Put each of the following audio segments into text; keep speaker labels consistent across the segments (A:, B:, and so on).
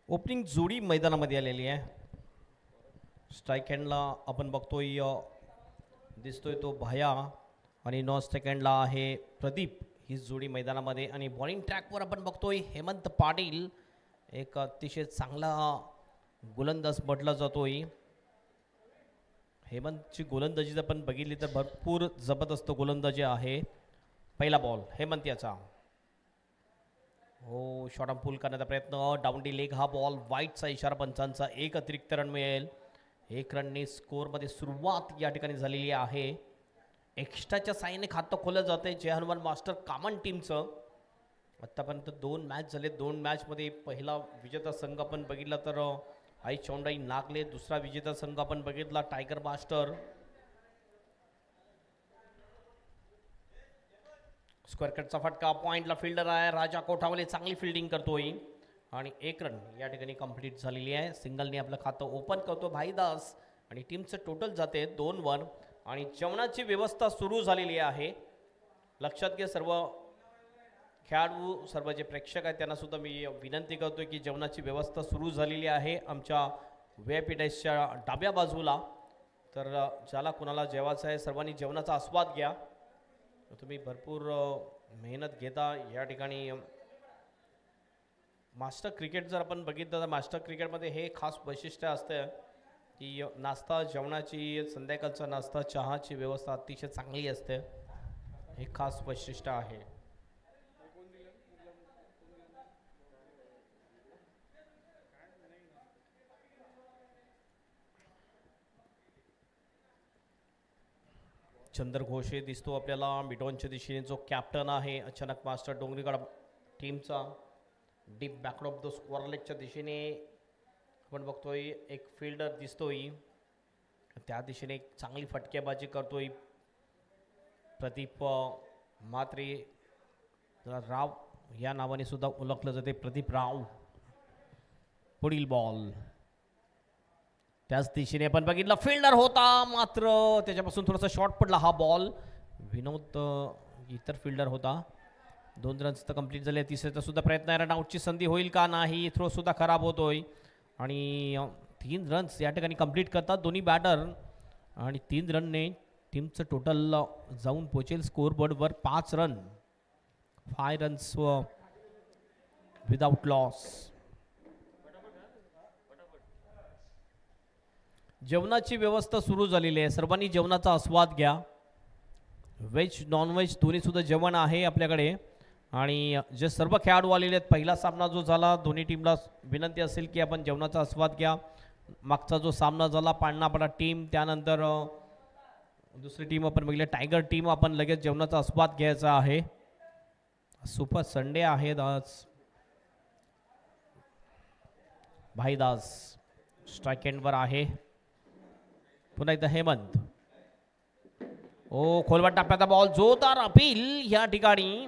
A: Opening जोडी मैदानामध्ये आलेली आहे. स्ट्राईक हँडला आपण बघतोय दिसतोय तो भाया आणि नॉन स्ट्राईक हँडला आहे प्रदीप. ही जोडी मैदानामध्ये आणि बॉलिंग ट्रॅकवर आपण बघतोय हेमंत पाटील, एक अतिशय चांगला गोलंदाज म्हटला जातोय. हेमंतची गोलंदाजी जर आपण बघितली तर भरपूर जबरदस्त गोलंदाजी आहे. पहिला बॉल हेमंत याचा, हो शॉर्ट आर्म पुल करण्याचा प्रयत्न, डाऊन डी लेग हा बॉल, वाईटचा इशारा पंचांचा. एक अतिरिक्त रन मिळेल. एक रनने स्कोअरमध्ये सुरुवात या ठिकाणी झालेली आहे. एक्स्ट्राच्या साईने खातं खोलं जाते जय हनुमान मास्टर कामन टीमचं. आत्तापर्यंत 2 मॅच झाले. 2 मॅचमध्ये पहिला विजेता संघ आपण बघितला तर आई चौंडाई नागले. दुसरा विजेता संघ आपण बघितला टायगर मास्टर. स्क्वेअर कटचा फटका, पॉइंटला फिल्डर आहे राजा कोठावले, चांगली फिल्डिंग करतोय आणि 1 रन या ठिकाणी कंप्लीट झालेली आहे. सिंगलने आपलं खातं ओपन करतो भाईदास आणि टीमचं टोटल जाते 2-1 आणि जेवणाची व्यवस्था सुरू झालेली आहे. लक्षात घ्या सर्व खेळाडू, सर्व जे प्रेक्षक आहेत त्यांना सुद्धा मी विनंती करतोय की जेवणाची व्यवस्था सुरू झालेली आहे आमच्या VIP डेस्कच्या डाव्या बाजूला. तर ज्याला कुणाला जेवायचं आहे सर्वांनी जेवणाचा आस्वाद घ्या. तुम्ही भरपूर मेहनत घेता या ठिकाणी. मास्टर क्रिकेट जर आपण बघितलं तर मास्टर क्रिकेटमध्ये हे खास वैशिष्ट्य असतं की नाश्ता जेवणाची, संध्याकाळचा नाश्ता चहाची व्यवस्था अतिशय चांगली असते. हे खास वैशिष्ट्य आहे. चंद्र घोषे दिसतो आपल्याला मिडॉनच्या दिशेने, जो कॅप्टन आहे अचानक मास्टर डोंगरीगड टीमचा. डीप बॅकड ऑफ द स्क्वेअर लेगच्या दिशेने आपण बघतोय एक फिल्डर दिसतोय. त्या दिशेने एक चांगली फटकेबाजी करतोय प्रदीप म्हात्रे, राव या नावाने सुद्धा ओळखलं जाते प्रदीप राव. पुढील बॉल त्याच दिशेने आपण बघितलं, फिल्डर होता मात्र त्याच्यापासून थोडासा शॉर्ट पडला हा बॉल. विनोद इतर फिल्डर होता. 2 रन्स तर कंप्लीट झाले. तिसऱ्याचा सुद्धा प्रयत्न आहे. रन आउटची संधी होईल का नाही. थ्रो सुद्धा खराब होतोय आणि 3 रन्स या ठिकाणी कंप्लीट करतात दोन्ही बॅटर आणि 3 रनने टीमचं टोटल जाऊन पोहोचेल स्कोअरबोर्डवर 5 रन. 5 runs without loss. जेवणाची व्यवस्था सुरू झालेली आहे. सर्वांनी जेवणाचा आस्वाद घ्या. व्हेज नॉनव्हेज दोन्ही सुद्धा जेवण आहे आपल्याकडे आणि जे सर्व खेळाडू आलेले आहेत, पहिला सामना जो झाला दोन्ही टीमला विनंती असेल की आपण जेवणाचा आस्वाद घ्या. मागचा जो सामना झाला पांडणापाडा टीम, त्यानंतर दुसरी टीम आपण बघितली टायगर टीम, आपण लगेच जेवणाचा आस्वाद घ्यायचा आहे. सुपर संडे आहे आज. भाईदास स्ट्राईक एंडवर आहे. पुन्हा एकदा हेमंत, ओ खोलवाट टाकण्याचा बॉल, जोरदार अपील या ठिकाणी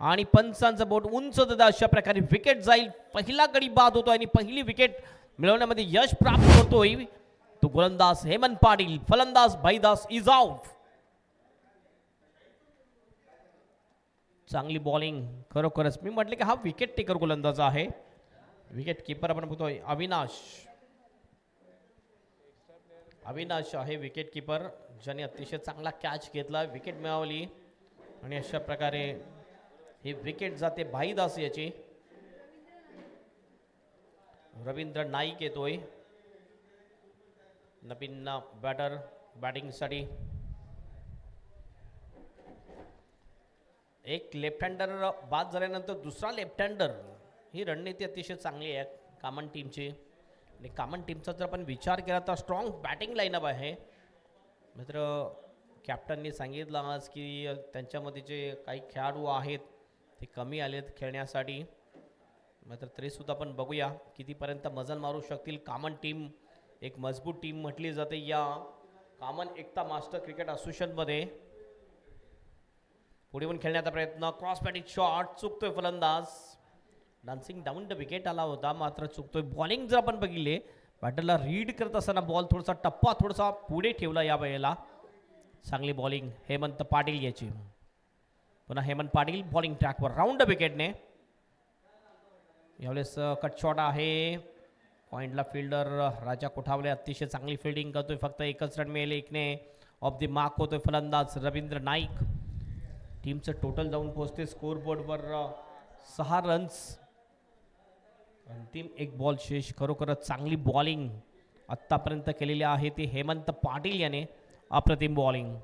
A: आणि पंचांचं बोट उंच दादा. अशा प्रकारे विकेट जाईल. पहिला गडी बाद होतो आणि पहिली विकेट मिळवण्यामध्ये यश प्राप्त करतोय तो गोलंदाज हेमंत पाटील. फलंदाज भाईदास इज आउट. चांगली बॉलिंग खरोखरच. मी म्हटलं की हा विकेट टेकर गोलंदाज आहे. विकेट किपर आपण बघतोय अविनाश आहे विकेट किपर, ज्याने अतिशय चांगला कॅच घेतला, विकेट मिळवली आणि अशा प्रकारे ही विकेट जाते भाईदास याची. रवींद्र नाईक येतोय नवीन बॅटर बॅटिंगसाठी. एक लेफ्ट हँडर बाद झाल्यानंतर दुसरा लेफ्ट हँडर, ही रणनीती अतिशय चांगली आहे कामन टीमची. आणि कामन टीमचा जर आपण विचार केला तर स्ट्रॉंग बॅटिंग लाईनअप आहे. मित्र कॅप्टननी सांगितलं आज की त्यांच्यामध्ये जे काही खेळाडू आहेत ते कमी आलेत खेळण्यासाठी. मात्र तरीसुद्धा आपण बघूया कितीपर्यंत मजल मारू शकतील. कामन टीम एक मजबूत टीम म्हटली जाते या कामन एकता मास्टर क्रिकेट असोसिएशनमध्ये. पुढे पण खेळण्याचा प्रयत्न, क्रॉस बॅटिंग शॉट, चुकतोय फलंदाज. डान्सिंग डाऊन द विकेट आला होता मात्र चुकतोय. बॉलिंग जर आपण बघितले, बॅटरला रीड करत असताना बॉल थोडासा टप्पा थोडासा पुढे ठेवला या वेळेला. चांगली बॉलिंग हेमंत पाटील याची. पुन्हा हेमंत पाटील बॉलिंग ट्रॅकवर राऊंड द विकेटने. यावेळेस कट शॉट आहे पॉइंटला फिल्डर राजा कोठावले अतिशय चांगली फिल्डिंग करतोय. फक्त एकच रन मिळेल. एकने ऑफ द मार्क होतोय फलंदाज रवींद्र नाईक. टीमचं टोटल जाऊन पोहोचते स्कोर बोर्डवर 6 रन्स. अंतिम एक बॉल शेष. खरोखरच चांगली बॉलिंग आत्तापर्यंत केलेली आहे ती हेमंत पाटील याने. अप्रतिम बॉलिंग.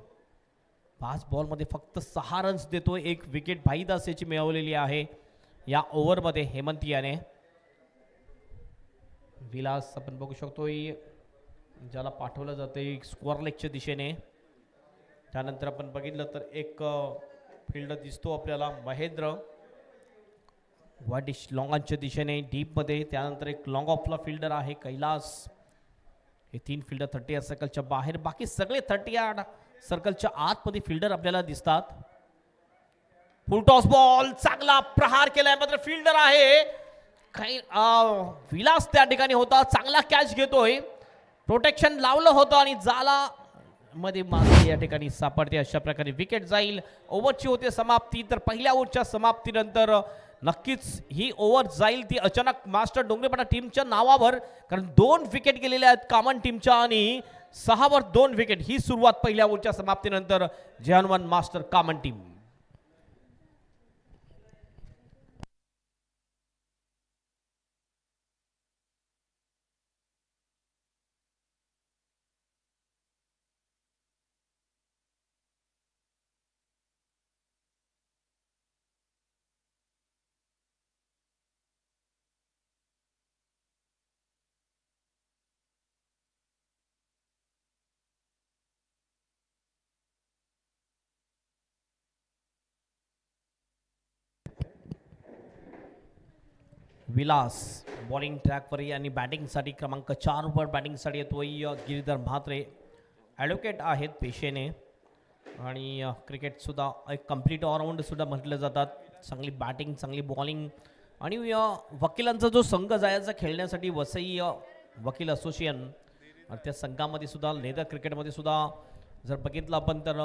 A: 5 बॉलमध्ये फक्त 6 रन्स देतोय. एक विकेट भाईदास याची मिळवलेली आहे या ओव्हरमध्ये हेमंत याने. विलास आपण बघू शकतोय ज्याला पाठवलं जाते स्क्वेअर लेगच्या दिशेने. त्यानंतर आपण बघितलं तर एक फिल्डर दिसतो आपल्याला महेंद्र वाईट लॉंग ऑनच्या दिशेने डीपमध्ये. त्यानंतर एक लॉंग ऑफला फिल्डर आहे कैलास. हे 3 फिल्डर 30 सर्कलच्या बाहेर. बाकी सगळे 30 सर्कलच्या आतमध्ये फिल्डर आपल्याला दिसतात. फुल टॉस बॉल. चांगला प्रहार केलाय मात्र फिल्डर आहे काही विलास त्या ठिकाणी होता. चांगला कॅच घेतोय. प्रोटेक्शन लावलं होतं आणि जाला मध्ये मागे या ठिकाणी सापडते. अशा प्रकारे विकेट जाईल. ओव्हरची होते समाप्ती. तर पहिल्या ओव्हरच्या समाप्तीनंतर नक्कीच ही ओव्हर जाईल ती अचानक मास्टर डोंगरेपाडा टीमच्या नावावर. कारण 2 विकेट गेलेल्या आहेत कामन टीमच्या आणि 6 वर 2 विकेट. ही सुरुवात पहिल्या ओव्हरच्या समाप्तीनंतर Jai Hanuman master Kaman team. Vilas bowling ट्रॅकवर आणि बॅटिंगसाठी क्रमांक 4 वर बॅटिंगसाठी येतोय गिरीधर म्हात्रे. ॲडव्होकेट आहेत पेशेने आणि क्रिकेटसुद्धा एक कम्प्लीट ऑलराऊंडसुद्धा म्हटलं जातात. चांगली बॅटिंग चांगली बॉलिंग आणि वकिलांचा जो संघ जायचा खेळण्यासाठी वसई वकील असोसिएशन त्या संघामध्ये सुद्धा लेदर क्रिकेटमध्ये सुद्धा जर बघितलं आपण तर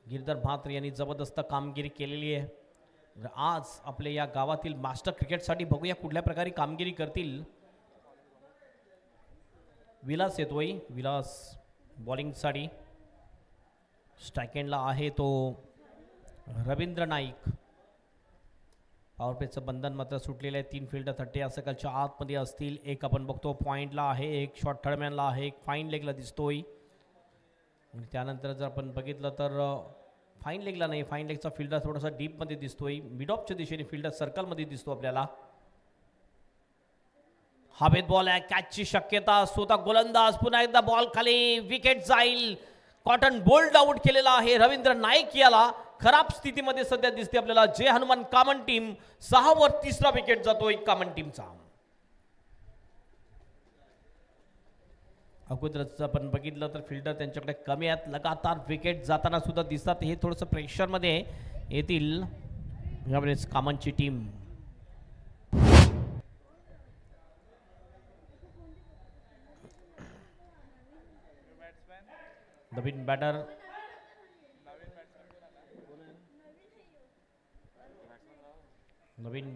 A: गिरीधर म्हात्रे यांनी जबरदस्त कामगिरी केलेली आहे. आज आपल्या या गावातील मास्टर क्रिकेटसाठी बघूया कुठल्या प्रकारे कामगिरी करतील. विलास येतोय. विलास बॉलिंगसाठी. स्ट्राईक एंडला आहे तो रवींद्र नाईक. पॉवर प्लेचं बंधन मात्र सुटलेलं आहे. 3 फिल्डर 30 सर्कलच्या आतमध्ये असतील. एक आपण बघतो पॉइंटला आहे. एक शॉर्ट थर्डमॅनला आहे. एक फाईन लेगला दिसतोय. आणि त्यानंतर जर आपण बघितलं तर फाईन लेगला नाही. फाईन लेगचा फिल्डर थोडासा डीपमध्ये दिसतोय. मिड ऑफच्या दिशेने फिल्डर सर्कलमध्ये दिसतो आपल्याला. हवेत बॉल आहे. कॅचची शक्यता. स्वतः गोलंदाज पुन्हा एकदा बॉल खाली. विकेट जाईल. कॉटन बोल्ड आउट केलेला आहे रवींद्र नाईक याला. खराब स्थितीमध्ये सध्या दिसते आपल्याला जय हनुमान कामन टीम. 6 वर 3रा विकेट जातोय कामन टीमचा. अगोदरच आपण बघितलं तर फिल्डर त्यांच्याकडे कमी आहेत. लगातार विकेट जाताना सुद्धा दिसतात. हे थोडंसं प्रेशरमध्ये येतील यावेळेस कामनची टीम. नवीन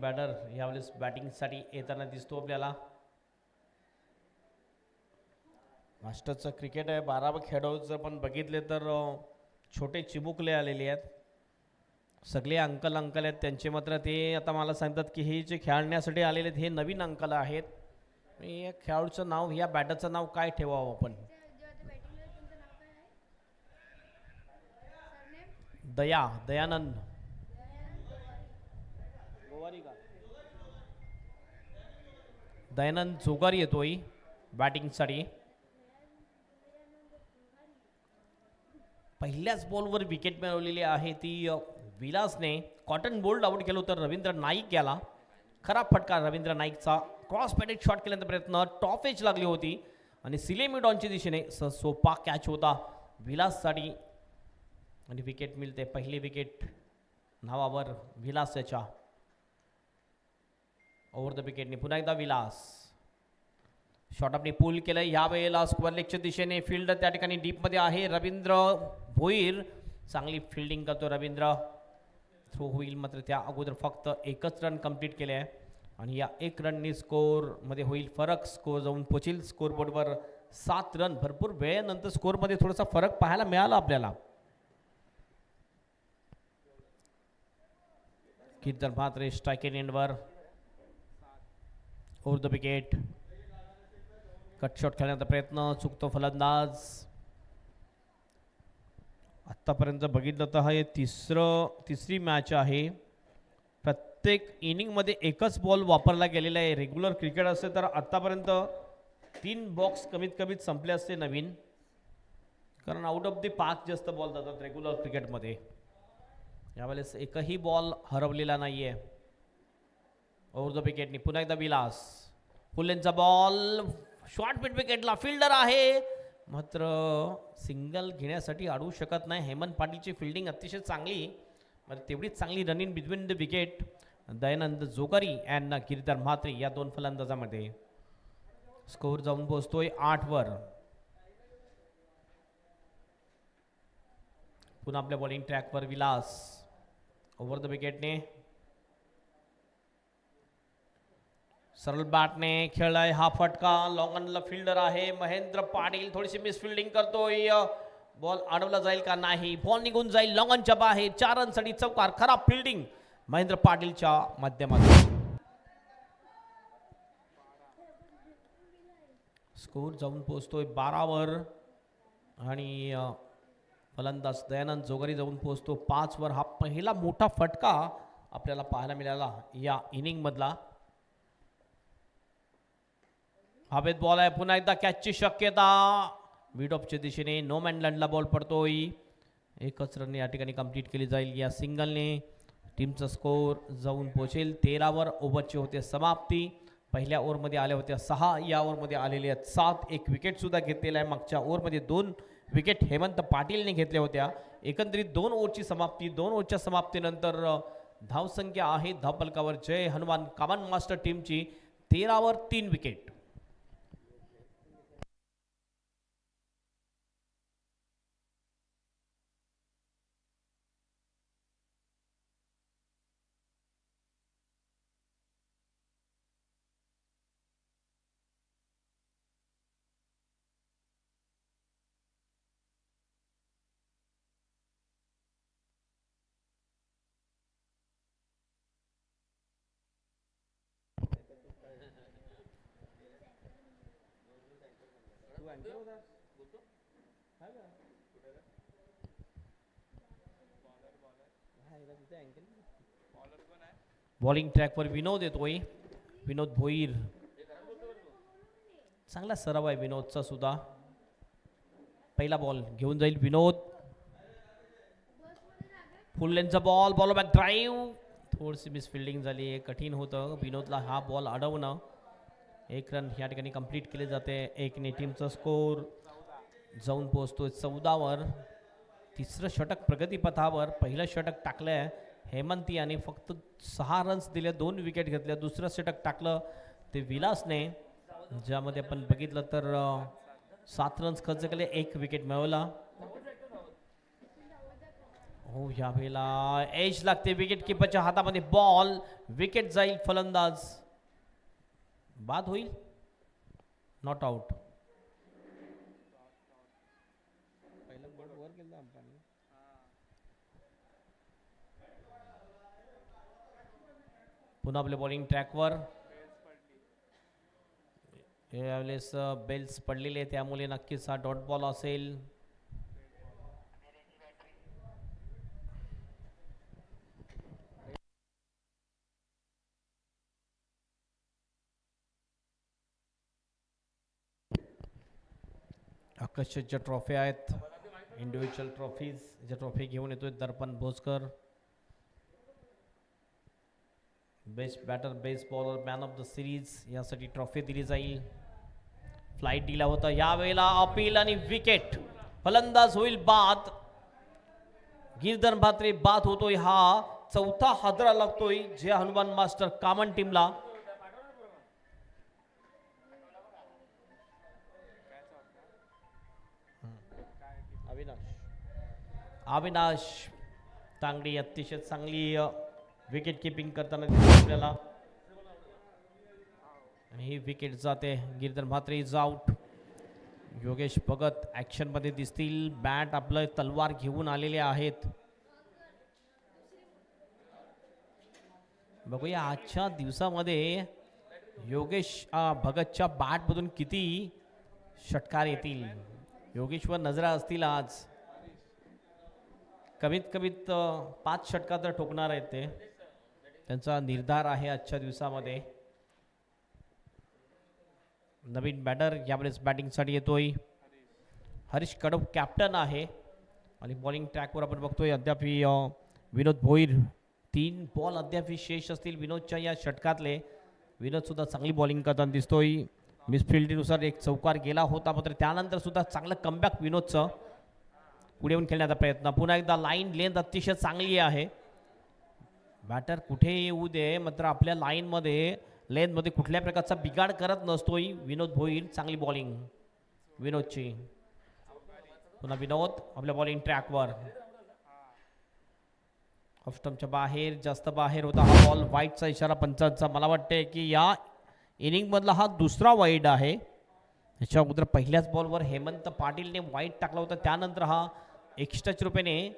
A: बॅटर यावेळेस बॅटिंगसाठी येताना दिसतो आपल्याला. मास्टरचं क्रिकेट आहे. 12 खेळाडू जर आपण बघितले तर छोटे चिमुकले आलेले आहेत. सगळे अंकल आहेत त्यांचे. मात्र ते आता मला सांगतात की हे जे खेळण्यासाठी आलेले आहेत हे नवीन अंकल आहेत. या खेळाडूचं नाव या बॅटरचं नाव काय ठेवावं आपण. दयानंद जोगारी येतोय बॅटिंगसाठी. पहिल्याच बॉलवर विकेट मिळवलेली आहे ती विलासने. कॉटन बोल्ड आउट केलं होतं रवींद्र नाईक याला. खराब फटका रवींद्र नाईकचा. क्रॉस पॅडेड शॉट केल्यानंतर प्रयत्न. टॉप एज लागली होती आणि सिलेमिडॉनच्या दिशेने सोपा कॅच होता विलाससाठी आणि विकेट मिळते. पहिली विकेट नावावर विलास याच्या. ओव्हर द विकेटने पुन्हा एकदा विलास. शॉट आपने पूल केलं. यावेळेला स्क्वेअर लेगच्या दिशेने फिल्डर त्या ठिकाणी डीपमध्ये आहे रवींद्र भोईर. चांगली फिल्डिंग करतो रवींद्र. थ्रो होईल मात्र त्या अगोदर फक्त एकच रन कंप्लीट केले आहे. आणि या 1 रननी स्कोअरमध्ये होईल फरक. स्कोअर जाऊन पोचेल स्कोअर बोर्डवर 7 रन. भरपूर वेळेनंतर स्कोअरमध्ये थोडासा फरक पाहायला मिळाला आपल्याला. कीर्तन म्हात्रे स्ट्राईक इन एंडवर over the wicket. Cut shot खेळण्याचा प्रयत्न चुकतो फलंदाज. आत्तापर्यंत बघितलं तर हे तिसरी मॅच आहे. प्रत्येक इनिंगमध्ये एकच बॉल वापरला गेलेला आहे. रेग्युलर क्रिकेट असते तर आत्तापर्यंत 3 बॉक्स कमीत कमीत संपले असते नवीन, कारण आउट ऑफ द पार्क जास्त बॉल जातात रेग्युलर क्रिकेटमध्ये. यावेळेस एकही बॉल हरवलेला नाही आहे. ओव्हर द विकेटनी पुन्हा एकदा विलास. फुलेंचा बॉल शॉर्ट मिड विकेटला. फिल्डर आहे मात्र सिंगल घेण्यासाठी अडवू शकत नाही. हेमंत पाटीलची फिल्डिंग अतिशय चांगली, म्हणजे तेवढीच चांगली run in between the wicket. Dayanand Jogari and Giridhar Mhatre या 2 फलंदाजामध्ये. स्कोअर जाऊन पोहोचतोय 8 वर. पुन्हा आपल्या बॉलिंग ट्रॅकवर विलास. ओव्हर द विकेटने सरळ बॅटने खेळलाय हा फटका. लॉंग ऑनला फिल्डर आहे महेंद्र पाटील. थोडीशी मिस फिल्डिंग करतोय. बॉल अडवला जाईल का नाही. बॉल निघून जाईल लॉंग ऑनच्या बाहेर. 4 रनसाठी चौकार. खराब फिल्डिंग महेंद्र पाटीलच्या माध्यमातून. स्कोर जाऊन पोहोचतोय 12 वर आणि फलंदाज दयानंद जोगारी जाऊन पोहोचतो 5 वर. हा पहिला मोठा फटका आपल्याला पाहायला मिळाला या इनिंग मधला. हवेत बॉल आहे. पुन्हा एकदा कॅचची शक्यता. मिड ऑफच्या दिशेने नो मॅनलँडला बॉल पडतोय. एकच रन या ठिकाणी कंप्लीट केली जाईल या सिंगलने. टीमचा स्कोर जाऊन पोहोचेल 13 वर. ओव्हरची होते समाप्ती. पहिल्या ओव्हरमध्ये आल्या होत्या 6, या ओव्हरमध्ये आलेल्या आहेत 7. एक विकेट सुद्धा घेतलेला आहे. मागच्या ओव्हरमध्ये 2 विकेट हेमंत पाटीलने घेतल्या होत्या. एकंदरीत 2 ओव्हरची समाप्ती. 2 ओव्हरच्या समाप्तीनंतर धावसंख्या आहे धावफलकावर जय हनुमान कमान मास्टर टीमची 13 वर 3 विकेट. बॉलिंग ट्रॅकवर विनोद येतोय. विनोद भोईर. चांगला सराव आहे विनोदचा सुद्धा. पहिला बॉल घेऊन जाईल विनोद. फुल लेनचा बॉल. Ball back drive. थोडीशी मिस फिल्डिंग झाली. कठीण होतं विनोदला हा बॉल अडवणं. 1 रन या ठिकाणी कंप्लीट केले जाते. 1 ने टीमचा स्कोर जाऊन पोहोचतोय 14 वर. तिसरं षटक प्रगतीपथावर. पहिलं षटक टाकलंय हेमंती आणि फक्त 6 रन्स दिले. 2 विकेट घेतल्या. दुसरं षटक टाकलं ते विलासने, ज्यामध्ये आपण बघितलं तर 7 रन्स खर्च केले. 1 विकेट मिळवला. हो या वेळेला एज लागते विकेट किपरच्या हातामध्ये. बॉल विकेट जाईल. फलंदाज बाद होईल. Not out. पुन्हा आपल्या बॉलिंग ट्रॅकवर यावेळेस बेल्स पडलेले, त्यामुळे नक्कीच हा डॉट बॉल असेल. आकर्षक ट्रॉफी आहेत, इंडिव्हिज्युअल ट्रॉफीज. ज्या ट्रॉफी घेऊन येतोय Darpan Bhoskar. Best batter, best bowler, man of the series यासाठी ट्रॉफी दिली जाईल. फ्लाईट दिला होता. यावेळेला अपील आणि विकेट. फलंदाज होईल बाद. गिरधर म्हात्रे बाद होतोय. हा 4था हादरा लागतोय जे हनुमान मास्टर कामन टीमला. अविनाश तांगडी अतिशय चांगली विकेट किपिंग करताना दिसतो आपल्याला. ही विकेट जाते. Giridhar Mhatre is out. Yogesh Bhagat action मध्ये दिसतील. बॅट आपलं तलवार घेऊन आलेले आहेत. बघूया आजच्या दिवसामध्ये योगेश भगतच्या बॅटमधून किती षटकार येतील. योगेशवर नजरा असतील आज. कमीत कमीत 5 षटकार तर ठोकणार आहेत ते. त्यांचा निर्धार आहे आजच्या दिवसामध्ये. नवीन बॅटर यावेळेस बॅटिंगसाठी येतोय. हरीश कडव कॅप्टन आहे आणि बॉलिंग ट्रॅकवर आपण बघतोय अद्याप विनोद भोईर. 3 बॉल अद्याप शेष असतील विनोदच्या या षटकातले. विनोद सुद्धा चांगली बॉलिंग करताना दिसतोय. मिसफिल्डीनुसार एक चौकार गेला होता मात्र त्यानंतर सुद्धा चांगलं कमबॅक विनोदचं. पुढे येऊन खेळण्याचा प्रयत्न. पुन्हा एकदा लाईन लेंथ अतिशय चांगली आहे. बॅटर कुठे येऊ दे मात्र आपल्या लाईनमध्ये लेंथमध्ये कुठल्या प्रकारचा बिघाड करत नसतोय विनोद भोईर. चांगली बॉलिंग विनोदची. पुन्हा विनोद आपल्या बॉलिंग ट्रॅकवर. ऑफ स्टंपच्या बाहेर जास्त बाहेर होता हा बॉल. वाईटचा इशारा पंचांचा. मला वाटते की या इनिंगमधला हा दुसरा वाईड आहे. याच्या अगोदर पहिल्याच बॉलवर हेमंत पाटीलने वाईट टाकला होता. त्यानंतर हा एक्स्ट्राच्या रुपयाने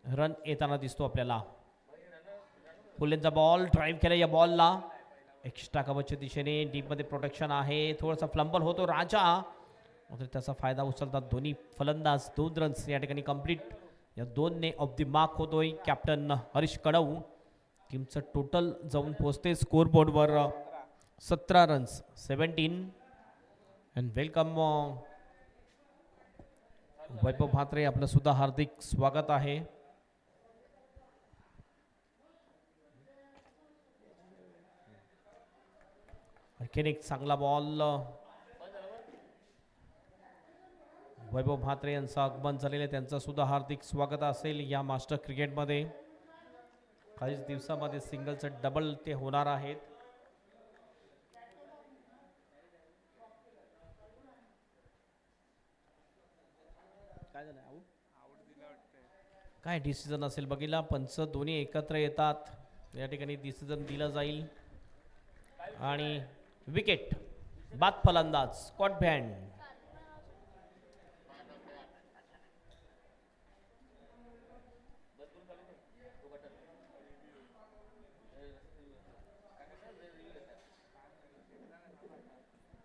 A: रन येताना दिसतो आपल्याला. फुलेंचा बॉल ड्राईव्ह केला या बॉलला. एक्स्ट्रा कव्हरच्या दिशेने डीपमध्ये प्रोटेक्शन आहे. थोडासा फ्लंबल होतो राजा मात्र त्याचा फायदा उचलतात दोन्ही फलंदाज. 2 रन्स या ठिकाणी कंप्लीट. या 2ने ऑफ द मार्क होतोय कॅप्टन हरीश कडव. टीमचं टोटल जाऊन पोहोचते स्कोर बोर्डवर 17 रन्स 17. अँड वेलकम वैभव म्हात्रे. आपलं सुद्धा हार्दिक स्वागत आहे. आणखीन एक चांगला बॉल. वैभव म्हात्रे यांचं आगमन झालेलं. त्यांचं सुद्धा हार्दिक स्वागत असेल या मास्टर क्रिकेटमध्ये. काहीच दिवसामध्ये सिंगलचं डबल ते होणार आहेत. काय झालं काय डिसिजन असेल बघितला. पंच दोन्ही एकत्र येतात. या ठिकाणी डिसिजन दिला जाईल आणि विकेट. बाद फलंदाज स्कॉट बँड.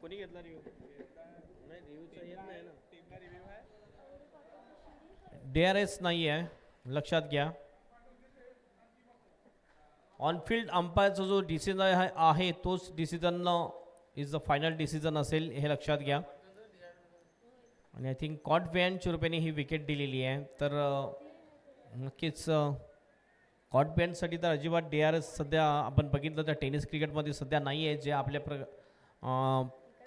A: कोणी घेतला रिव्ह्यू? नाही रिव्ह्यूचा येत नाही ना. DRS नाही आहे लक्षात घ्या. ऑनफिल्ड अंपायरचा जो डिसिजन आहे तोच decision is the final decision असेल हे लक्षात घ्या. आणि आय थिंक कॉट बँडच्या रुपयाने ही विकेट दिलेली आहे. तर नक्कीच कॉट बँडसाठी तर अजिबात DRS सध्या आपण बघितलं तर टेनिस क्रिकेटमध्ये सध्या नाही आहे. जे आपल्या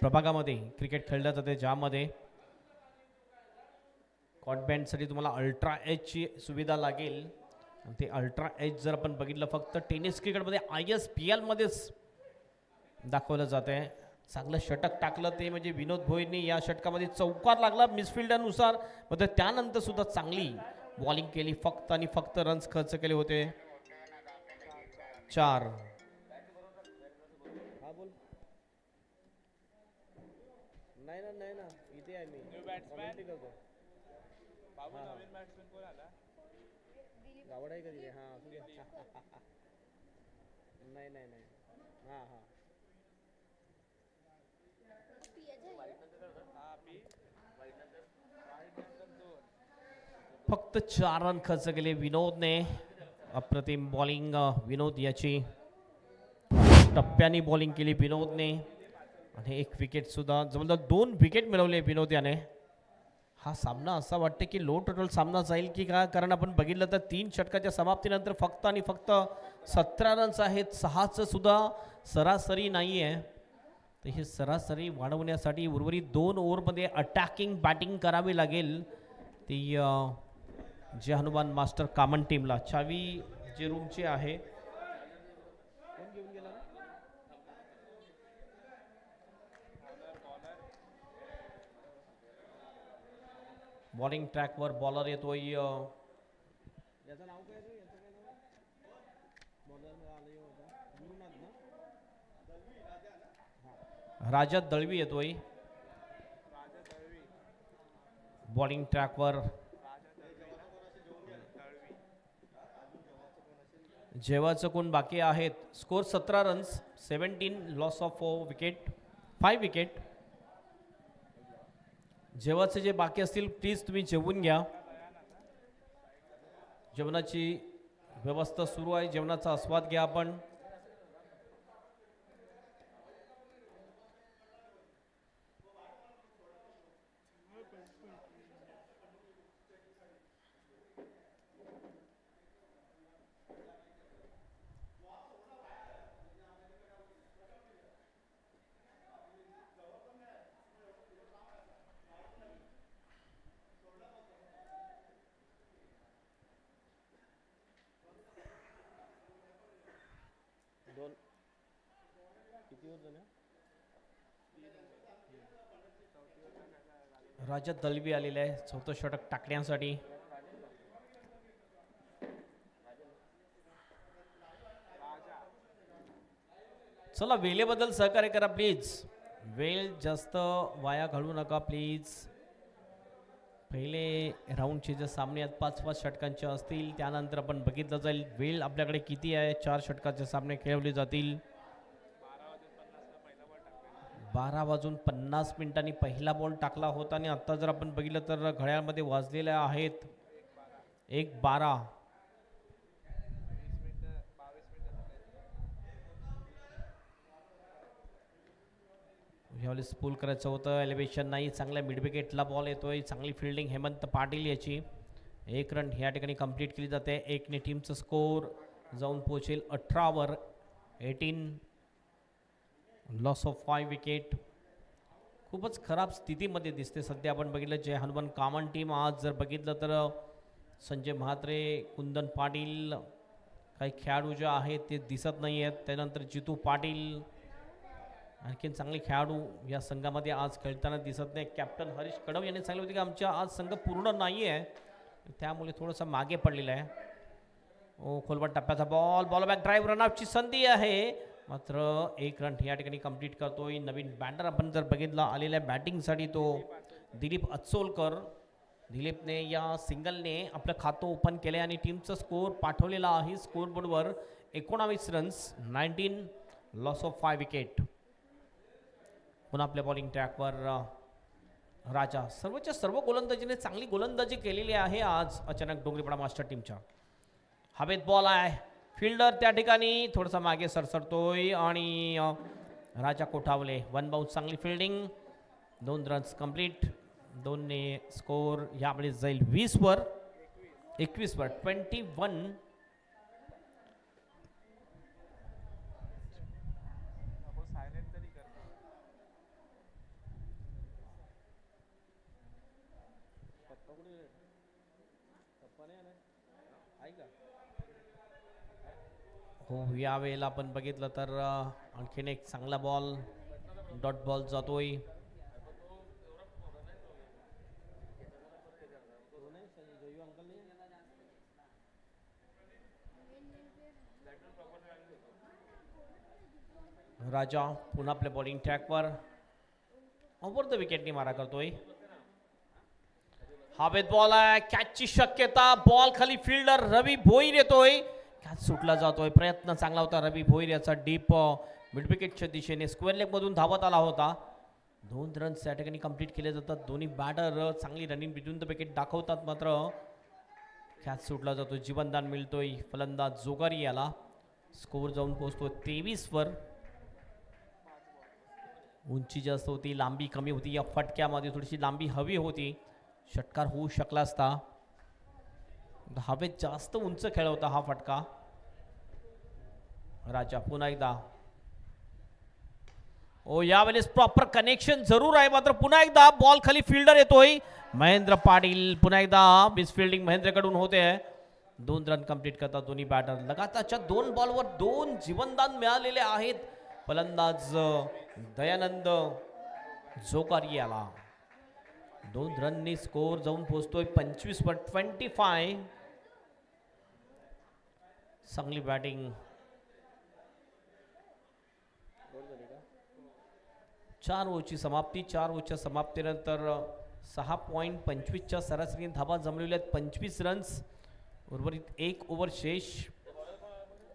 A: प्रभागामध्ये क्रिकेट खेळलं जाते ज्यामध्ये कॉट बँडसाठी तुम्हाला अल्ट्रा एजची सुविधा लागेल. आणि ते अल्ट्रा एज जर आपण बघितलं फक्त टेनिस क्रिकेटमध्ये ISPL मध्येच दाखवलं जात आहे. चांगलं षटक टाकलं ते म्हणजे विनोद भोईरने. या षटकामध्ये चौकार लागला मिसफिल्डरनुसार मात्र त्यानंतर सुद्धा चांगली बॉलिंग केली. फक्त आणि फक्त रन्स खर्च केले होते 4. नाही ना इथे आहे मी. गावड आहे का तिथे? हां नाही हां हां फक्त 4 रन खर्च केले विनोदने. अप्रतिम बॉलिंग विनोद याची. टप्प्याने बॉलिंग केली विनोदने आणि एक विकेट सुद्धा जवळजवळ 2 विकेट मिळवले विनोद याने. हा सामना असा वाटते की लो टोटल सामना जाईल की काय. कारण आपण बघितलं तर 3 षटकाच्या समाप्तीनंतर फक्त आणि फक्त 17 रन्स आहेत. 6चं सुद्धा सरासरी नाही आहे. तर हे सरासरी वाढवण्यासाठी उर्वरित 2 ओव्हरमध्ये अटॅकिंग बॅटिंग करावी लागेल. ती जे हनुमान मास्टर कॉमन टीमला. चावी जे रूमची आहे कोण घेऊन गेला. बॉलिंग ट्रॅकवर बॉलर येतोय. याचं नाव काय आहे? याचं काय नाव आहे? बॉलर आलं होतं ना. हां राजा दळवी येतोय बॉलिंग ट्रॅकवर. जेवाचं कोण बाकी आहेत. Score 17 runs, 17 loss of 4 wicket, 5 wicket. जेवाचे जे बाकी असतील प्लीज तुम्ही जेवून घ्या. जेवणाची व्यवस्था सुरू आहे, जेवणाचा आस्वाद घ्या आपण. राजा दलवी आलेले आहे चौथं षटक टाकण्यासाठी. चला वेळेबद्दल सहकार्य करा प्लीज. वेळ जास्त वाया घालवू नका प्लीज. पहिले राऊंडचे जे सामने आहेत 5-5 षटकांचे असतील, त्यानंतर आपण बघितलं जाईल वेळ आपल्याकडे किती आहे. 4 षटकाचे सामने खेळवले जातील. 12:50 पहिला बॉल टाकला होता आणि आता जर आपण बघितलं तर घड्याळमध्ये वाजलेले आहेत 1:12. यावेळेस पूल करायचं होतं, एलिव्हेशन नाही. चांगल्या मिड विकेटला बॉल येतोय, चांगली फिल्डिंग हेमंत पाटील याची. 1 रन ह्या ठिकाणी कंप्लीट केली जाते. 1 ने टीमचं स्कोर जाऊन पोहोचेल 18वर. 18 लॉस ऑफ 5 विकेट. खूपच खराब स्थितीमध्ये दिसते सध्या. आपण बघितलं जय हनुमान कामन टीम आज जर बघितलं तर संजय म्हात्रे, कुंदन पाटील, काही खेळाडू जे आहेत ते दिसत नाही आहेत. त्यानंतर जितू पाटील, आणखीन चांगले खेळाडू या संघामध्ये आज खेळताना दिसत नाही. कॅप्टन हरीश कडव यांनी सांगितले होते की आमच्या आज संघ पूर्ण नाही आहे, त्यामुळे थोडंसं मागे पडलेलं आहे. ओ खोलवट टप्प्याचा बॉल, बॉल बॅक ड्राईव्ह, रनआउटची संधी आहे. मात्र 1 रन या ठिकाणी कंप्लीट करतोय. नवीन बॅटर आपण जर बघितला आलेल्या बॅटिंगसाठी तो दिलीप अचोलकर. दिलीपने या सिंगलने आपलं खातं ओपन केले आणि टीमचा स्कोर पाठवलेला आहे स्कोरबोर्डवर 19 रन्स, 19 लॉस ऑफ 5 विकेट. पुन्हा आपल्या बॉलिंग ट्रॅकवर राजा. सर्वच्या सर्व गोलंदाजीने चांगली गोलंदाजी केलेली आहे आज अचानक डोंगरीपाडा मास्टर टीमच्या. हवेत बॉल आहे, फिल्डर त्या ठिकाणी थोडासा मागे सरसरतोय आणि राजा कोठावले. 1 बाउन्स, चांगली फिल्डिंग, 2 रन्स कंप्लीट. 2 ने स्कोर यावेळी जाईल 20वर, 21वर, 21. हो यावेळेला आपण बघितलं तर आणखीन एक चांगला बॉल, डॉट बॉल जातोय. राजा पुन्हा आपल्या बॉलिंग ट्रॅकवर ओव्हर द विकेटनी मारा करतोय. हवेत बॉल आहे, कॅचची शक्यता, बॉल खाली, फिल्डर रवी भोईर येतोय, कॅच सुटला जातोय. प्रयत्न चांगला होता रवी भोईर याचा, डीप मिड विकेटच्या दिशेने स्क्वेअर लेग मधून धावत आला होता. 2 रन्स या ठिकाणी कंप्लीट केले जातात. दोन्ही बॅटर चांगली रनिंग बिटवीन द विकेट दाखवतात, मात्र कॅच सुटला जातो. जीवनदान मिळतोय फलंदाज जोगारी याला. स्कोर जाऊन पोहोचतो 23वर. उंची जास्त होती, लांबी कमी होती. या फटक्यामध्ये थोडीशी लांबी हवी होती, षटकार होऊ शकला असता. हवेत जास्त उंच खेळ होता हा फटका. राजा पुन्हा एकदा. ओ यावेळेस प्रॉपर कनेक्शन जरूर आहे, मात्र पुन्हा एकदा बॉल खाली, फिल्डर येतोय महेंद्र पाटील. पुन्हा एकदा मिस फिल्डिंग महेंद्रकडून होते. 2 रन कंप्लीट करतात दोन्ही बॅटर. लगातारच्या 2 बॉलवर 2 जीवनदान मिळालेले आहेत फलंदाज दयानंद जोकारी याला. 2 रननी स्कोर जाऊन पोहोचतोय 25वर, 25. चांगली बॅटिंग. 4 ओव्हरची समाप्ती. 4 ओव्हरच्या समाप्तीनंतर 6.25च्या सरासरीने धावा जमलेल्या आहेत. 25 रन्स. उर्वरित 1 ओव्हर शेष.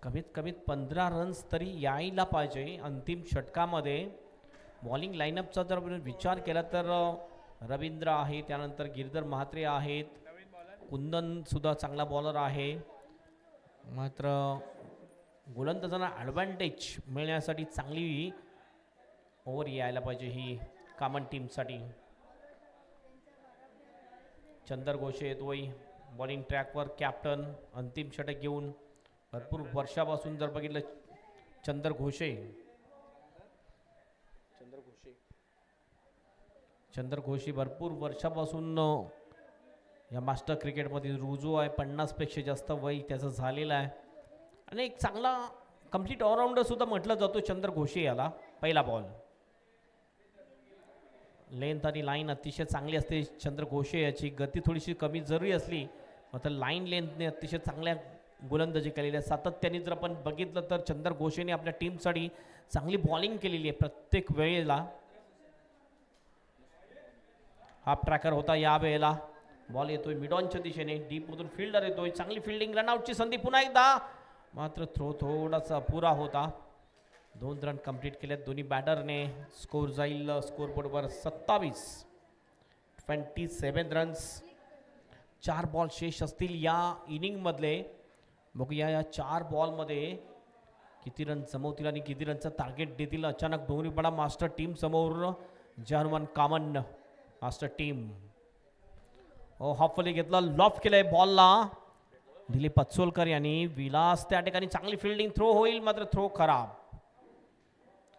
A: कमीत कमीत 15 रन्स तरी यायला पाहिजे अंतिम षटकामध्ये. बॉलिंग लाईनअपचा जर विचार केला तर रवींद्र आहे, त्यानंतर गिरधर म्हात्रे आहेत, कुंदन सुद्धा चांगला बॉलर आहे. मात्र गोलंदाजांना ॲडव्हान्टेज मिळण्यासाठी चांगली ओव्हर यायला पाहिजे ही कामन टीमसाठी. चंदर घोषे येतोय बॉलिंग ट्रॅकवर. कॅप्टन अंतिम षटक घेऊन भरपूर वर्षापासून जर बघितलं चंदर घोषे भरपूर वर्षापासून या मास्टर क्रिकेटमध्ये रुजू आहे. 50पेक्षा जास्त वय त्याचं झालेलं आहे आणि एक चांगला कम्प्लीट ऑलराऊंडर सुद्धा म्हटलं जातो चंदर घोषे याला. पहिला बॉल लेंथ आणि लाईन अतिशय चांगली असते चंद्र घोषे याची. गती थोडीशी कमी जरी असली मात्र लाईन लेंथने अतिशय चांगल्या गोलंदाजी केलेली आहे. सातत्याने जर आपण बघितलं तर चंदर घोषेने आपल्या टीमसाठी चांगली बॉलिंग केलेली आहे प्रत्येक वेळेला. हाफ ट्रॅकर होता या वेळेला. बॉल येतोय मिडॉनच्या दिशेने. डीपमधून फिल्डर येतोय. चांगली फिल्डिंग. रनआउटची संधी पुन्हा एकदा. मात्र थ्रो थोडासा अपुरा होता. 2 रन कंप्लीट केलेत दोन्ही बॅटरने. स्कोर जाईल स्कोरबोर्डवर 27 रन्स. 4 बॉल शेष असतील या इनिंगमधले. बघूया या 4 बॉलमध्ये किती रन जमवतील आणि किती रनचं टार्गेट देतील. अचानक डोंगरीपाडा मास्टर टीम समोर जर्मन कामन मास्टर टीम. हॉफली घेतला. लॉफ्ट केलंय बॉलला. दिलीप पत्सोलकर यांनी. विलास त्या ठिकाणी चांगली फिल्डिंग. थ्रो होईल मात्र थ्रो खराब.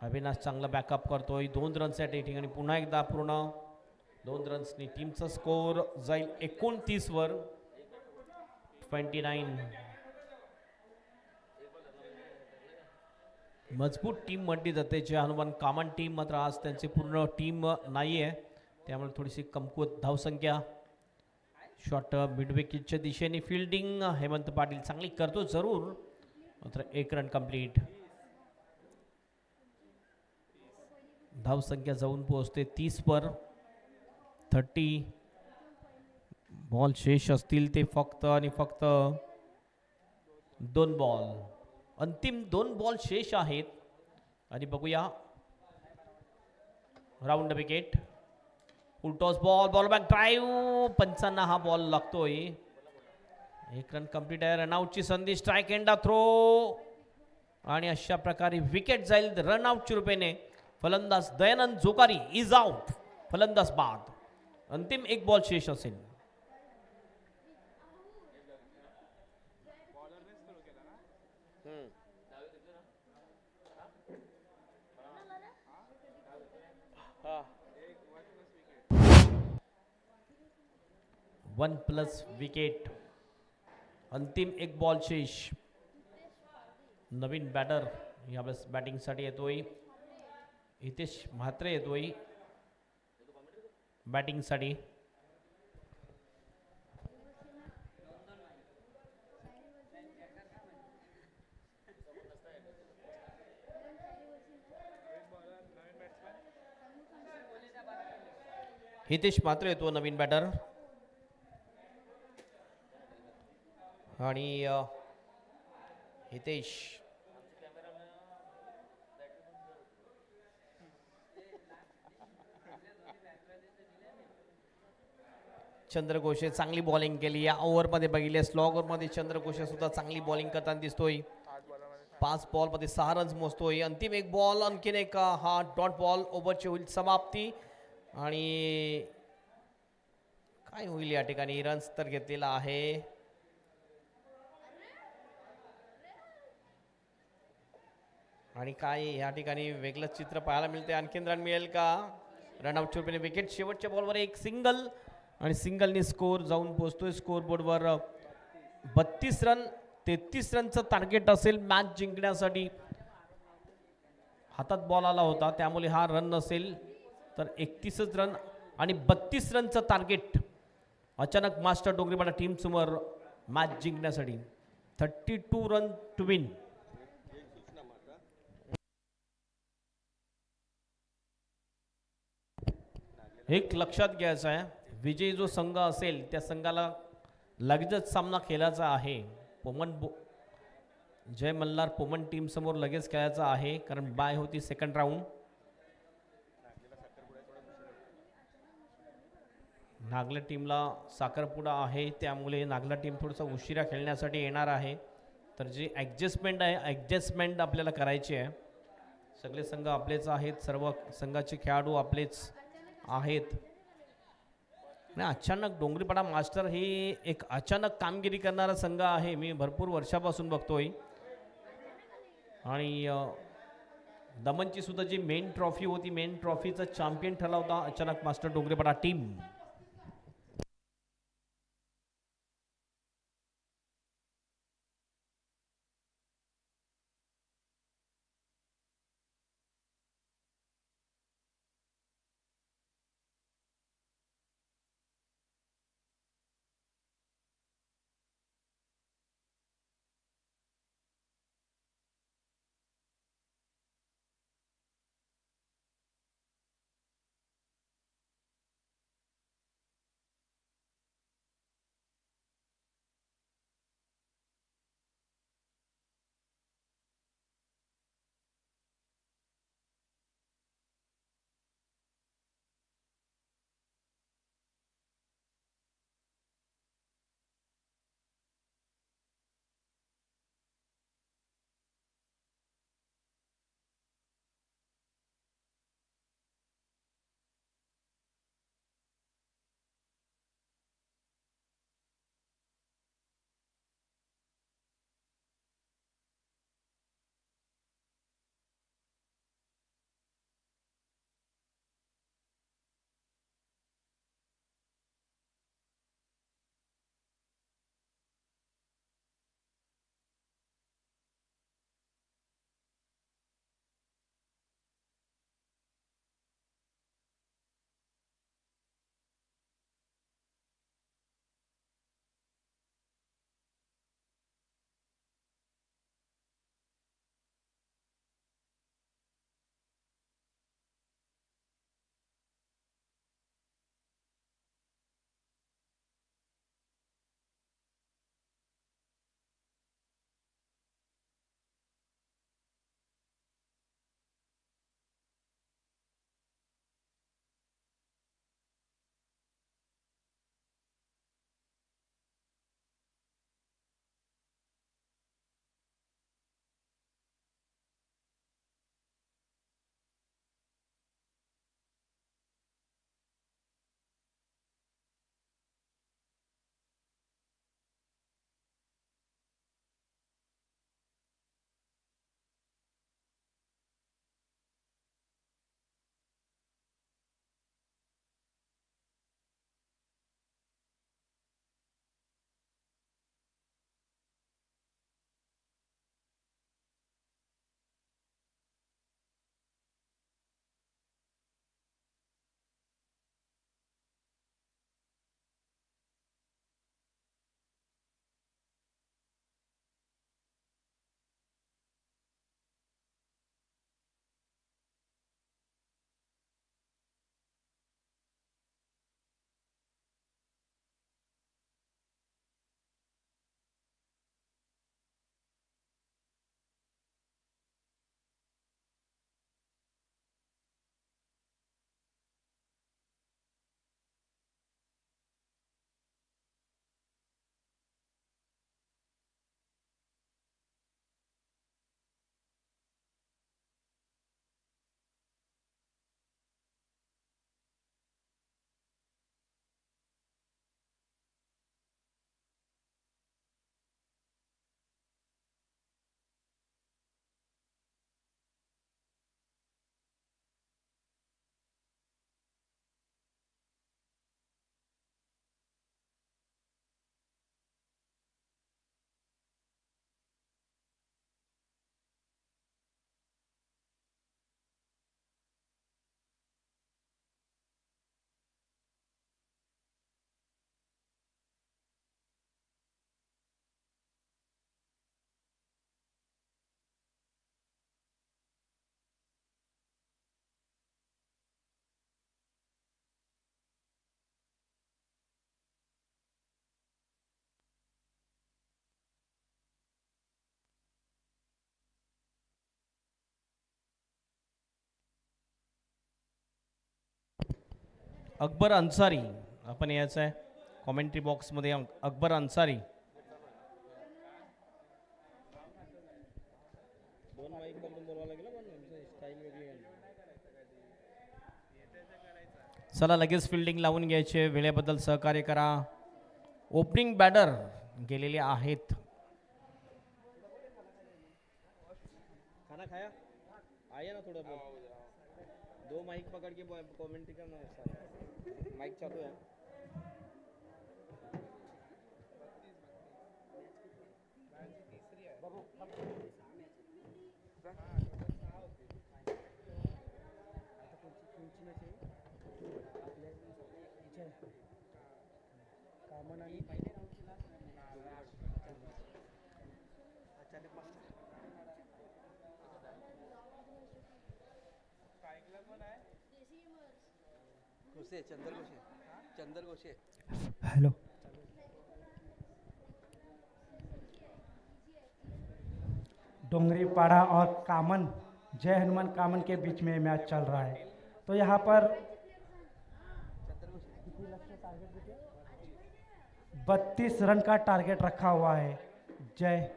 A: अविनाश चांगला बॅकअप करतोय. 2 रन्स या ठिकाणी पुन्हा एकदा पूर्ण 2 रन्सनी टीमचा स्कोर जाईल 29 वर 29. मजबूत टीम म्हटली जाते जे हनुमान कामन टीम. मात्र आज त्यांची पूर्ण टीम नाही आहे त्यामुळे थोडीशी कमकुवत धावसंख्या. शॉट मिडविकेटच्या दिशेने फिल्डिंग हेमंत पाटील चांगली करतो जरूर मात्र 1 रन कंप्लीट. धावसंख्या जाऊन पोहोचते 30 वर. 30 बॉल शेष असतील ते फक्त आणि फक्त 2 बॉल. अंतिम 2 बॉल शेष आहेत आणि बघूया round wicket. Full toss ball. Ball back drive. पंचांना हा बॉल लागतोय. 1 रन कंप्लीट आहे. रनआउटची संधी. स्ट्राईक एंडा थ्रो आणि अशा प्रकारे विकेट जाईल रनआउटच्या रूपेने. फलंदाज दयानंद जोकारी इज आउट. फलंदाज बाद. अंतिम 1 बॉल शेष असेल. One plus wicket. अंतिम 1 बॉल शेष. नवीन बॅटर यावेळेस बॅटिंगसाठी येतोय. हितेश म्हात्रे येतोय बॅटिंगसाठी. हितेश म्हात्रे येतो नवीन बॅटर आणि हितेश चंद्र घोषे चांगली बॉलिंग केली या ओव्हरमध्ये. बघितले स्लॉगरमध्ये चंद्र घोषे सुद्धा चांगली बॉलिंग करताना दिसतोय. 5 बॉलमध्ये 6 रन्स मोजतोय. अंतिम 1 बॉल. आणखीन एक हा डॉट बॉल. ओव्हरची होईल समाप्ती आणि काय होईल या ठिकाणी. रन्स तर घेतलेला आहे. आणि काय या ठिकाणी वेगळंच चित्र पाहायला मिळते. आणखीन रन मिळेल का. रनआउटच्या रूपाने विकेट. शेवटच्या बॉलवर 1 सिंगल आणि सिंगलनी स्कोर जाऊन पोहोचतोय स्कोर बोर्डवर 32 रन. 33 रनचं टार्गेट असेल मॅच जिंकण्यासाठी. हातात बॉल आला होता त्यामुळे हा रन नसेल तर 31 रन आणि 32 रनचं टार्गेट अचानक मास्टर डोंगरीपाडा टीम समोर मॅच जिंकण्यासाठी. 32 रन टू विन. एक लक्षात घ्यायचं आहे, विजयी जो संघ असेल त्या संघाला लगेचच सामना खेळायचा आहे. जय मल्हार पोमन टीम समोर लगेच खेळायचा आहे, कारण बाय होती सेकंड राऊंड. नागला टीमला साखरपुडा आहे, त्यामुळे नागला टीम थोडंसं उशिरा खेळण्यासाठी येणार आहे. तर जी ॲडजस्टमेंट आहे, ॲडजस्टमेंट आपल्याला करायची आहे. सगळे संघ आपलेच आहेत, सर्व संघाचे खेळाडू आपलेच आहेत. आणि अचानक डोंगरीपाडा मास्टर ही एक अचानक कामगिरी करणारा संघ आहे, मी भरपूर वर्षापासून बघतोय. आणि दमनची सुद्धा जी मेन ट्रॉफी होती, मेन ट्रॉफीचा चॅम्पियन ठरला होता अचानक मास्टर डोंगरीपाडा टीम. अकबर अन्सारी आपण यायचं आहे कॉमेंट्री बॉक्समध्ये अकबर अन्सारी. चला लगेच फिल्डिंग लावून घ्यायचे, वेळेबद्दल सहकार्य करा. ओपनिंग बॅटर गेलेले आहेत.
B: खाना खाया आया ना थोड़ा बहुत दो माइक पकड़ के कमेंट्री करना माइक चालू है. चंदर घोषे.
C: हेलो. डोंगरी पाड़ा और कामन, जय हनुमान कामन के बीच में मैच चल रहा है. तो यहाँ पर 32 रन का टारगेट रखा हुआ है. जय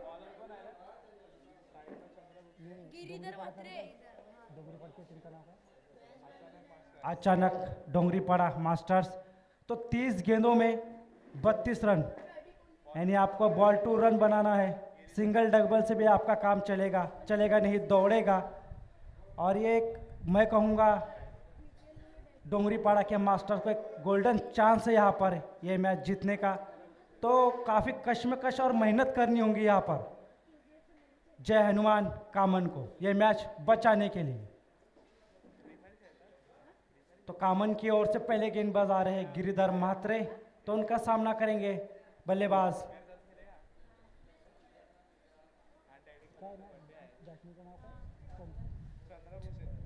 C: अचानक डोंगरीपाड़ा मास्टर्स. तो 30 गेंदों में 32 रन, यानी आपको बॉल टू रन बनाना है. सिंगल डबल से भी आपका काम चलेगा, चलेगा नहीं दौड़ेगा. और ये एक मैं कहूँगा डोंगरीपाड़ा के मास्टर्स को एक गोल्डन चांस है यहाँ पर ये मैच जीतने का. तो काफ़ी कश्मकश और मेहनत करनी होगी यहाँ पर जय हनुमान कामन को ये मैच बचाने के लिए. तो कामन की ओर से पहले गेंदबाज आ रहे हैं गिरिधर म्हात्रे. तो उनका सामना करेंगे बल्लेबाज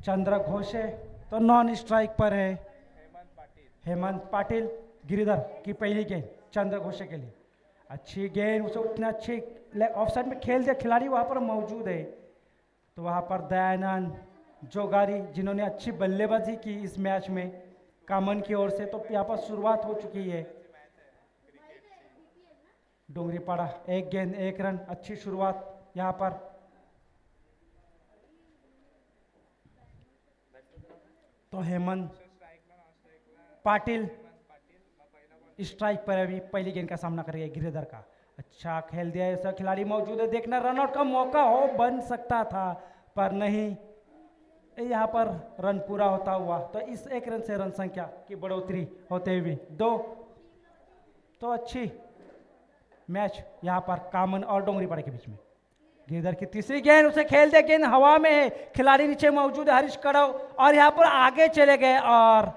C: चंद्र घोषे. तो नॉन स्ट्राइक पर है हेमंत पाटिल. गिरिधर की पहली गेंद चंद्र घोषे के लिए. अच्छी गेंद, उसे उतने अच्छी ऑफ साइड में खेल दिया, खिलाड़ी वहाँ पर मौजूद है. तो वहाँ पर दयानंद जोगारी जिन्होंने अच्छी बल्लेबाजी की इस मैच में कामन की ओर से. तो यहाँ पर शुरुआत हो चुकी है. डोंगरीपाड़ा एक गेंद एक रन, अच्छी शुरुआत यहाँ पर. तो हेमंत पाटिल स्ट्राइक पर अभी पहली गेंद का सामना करेंगे गिरिधर का. अच्छा खेल दिया, ऐसा खिलाड़ी मौजूद है. देखना रनआउट का मौका हो बन सकता था पर नहीं, यहाँ पर रन पूरा होता हुआ. तो इस एक रन से रन संख्या की बढ़ोतरी होते हुए 2. तो अच्छी मैच यहाँ पर कामन और डोंगरीपाड़ा के बीच में. गिरधर की तीसरी गेंद, उसे खेल दे, गेंद हवा में है, खिलाड़ी नीचे मौजूद है हरीश कड़व. और यहाँ पर आगे चले गए और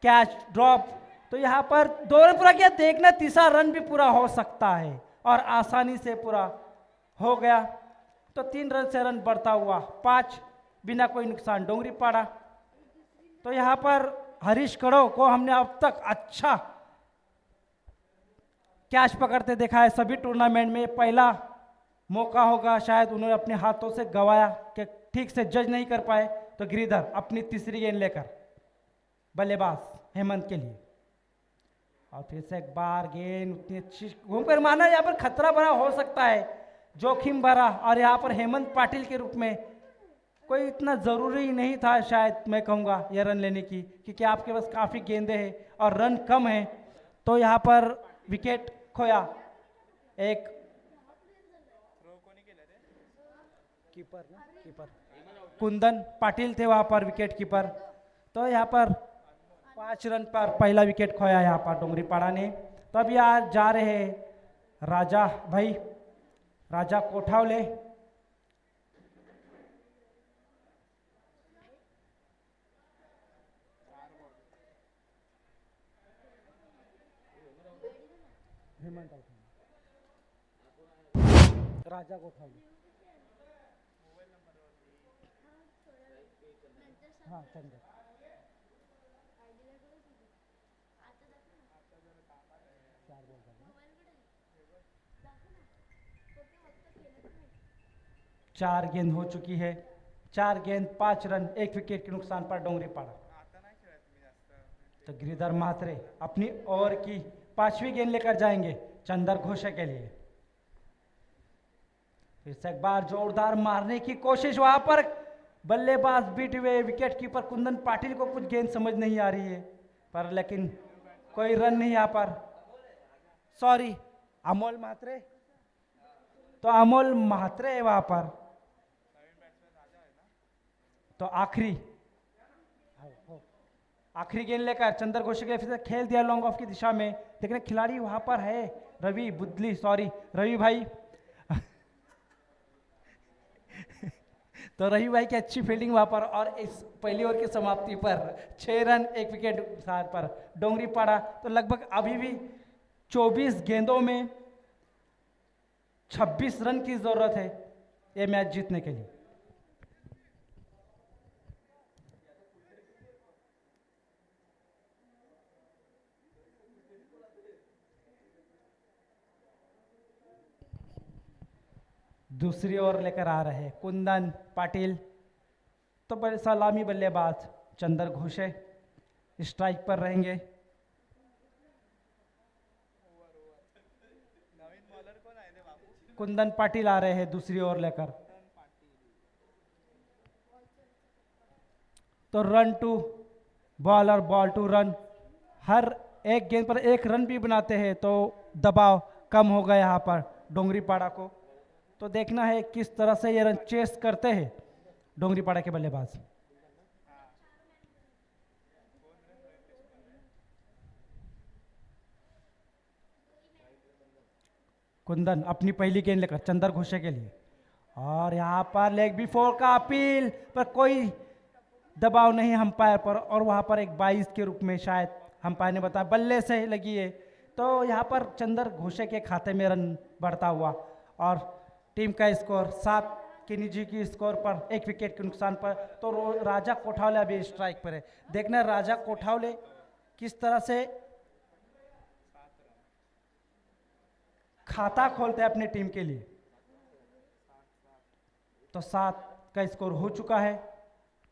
C: कैच ड्रॉप. तो यहाँ पर 2 रन पूरा किया. देखना तीसरा रन भी पूरा हो सकता है और आसानी से पूरा हो गया. तो 3 रन से रन बढ़ता हुआ 5 बिना कोई नुकसान डोंगरीपाड़ा. तो यहाँ पर हरीश कड़व को हमने अब तक अच्छा कैच पकड़ते देखा है सभी टूर्नामेंट में. पहला मौका होगा शायद उन्होंने अपने हाथों से गवाया कि ठीक से जज नहीं कर पाए. तो गिरिधर अपनी तीसरी गेंद लेकर बल्लेबाज हेमंत के लिए. और फिर से एक बार गेंद उतनी अच्छी घूम कर माना. यहाँ पर खतरा भरा हो सकता है, जोखिम भरा. और यहाँ पर हेमंत पाटिल के रूप में कोई इतना ज़रूरी नहीं था शायद मैं कहूँगा यह रन लेने की, क्योंकि आपके पास काफ़ी गेंदे हैं और रन कम है. तो यहाँ पर विकेट खोया एक कीपर कुंदन पाटिल थे वहाँ पर विकेट कीपर. तो यहाँ पर 5 रन पर पहला विकेट खोया यहाँ पर डोंगरीपाड़ा ने. तो अब यहाँ जा रहे हैं राजा भाई, राजा कोठावले. राजा कोठावले. हाँ चंद्र. चार गेंद हो चुकी है. 4 गेंद 5 रन, 1 विकेट के नुकसान पर डोंगरीपाड़ा. तो गिरिधर महात्रे अपनी ओवर की 5वीं गेंद लेकर जाएंगे चंदर घोषे के लिए। फिर से एक बार जोरदार मारने की कोशिश, वहां पर बल्लेबाज बीट हुए विकेट कीपर कुंदन पाटिल को कुछ गेंद समझ नहीं आ रही है, पर लेकिन कोई रन नहीं यहाँ पर। सॉरी, अमोल महात्रे, तो अमोल महात्रे है वहां पर। तो आखिरी गेंद लेकर चंदर घोष के फिर से खेल दिया लॉन्ग ऑफ की दिशा में। देखने खिलाड़ी वहां पर है रवि बुदली, सॉरी रवि भाई तो रवि भाई की अच्छी फील्डिंग वहां पर, और इस पहली ओवर की समाप्ति पर 6 रन 1 विकेट साथ पर डोंगरी पाड़ा। तो लगभग अभी भी 24 गेंदों में 26 रन की जरूरत है ये मैच जीतने के लिए। दूसरी ओर लेकर आ रहे हैं कुंदन पाटिल। तो बड़े सलामी बल्लेबाज चंदर घोषे स्ट्राइक पर रहेंगे। कुंदन पाटिल आ रहे हैं दूसरी ओर लेकर। तो रन टू बॉल और बॉल टू रन, हर एक गेंद पर 1 रन भी बनाते हैं तो दबाव कम हो गया यहाँ पर डोंगरी पाड़ा को। तो देखना है किस तरह से ये रन चेस करते हैं डोंगरी पाड़ा के बल्लेबाज। कुंदन अपनी पहली गेंद लेकर चंदर घोषे के लिए, और यहाँ पर लेग बिफोर का अपील, पर कोई दबाव नहीं अंपायर पर, और वहाँ पर एक 22 के रूप में शायद अंपायर ने बताया बल्ले से लगी है। तो यहाँ पर चंदर घोषे के खाते में रन बढ़ता हुआ, और टीम का स्कोर 7 के निजी की स्कोर पर 1 विकेट के नुकसान पर। तो राजा कोठावले अभी स्ट्राइक पर है। देखना राजा कोठावले किस तरह से खाता खोलते हैं अपनी टीम के लिए। तो 7 का स्कोर हो चुका है,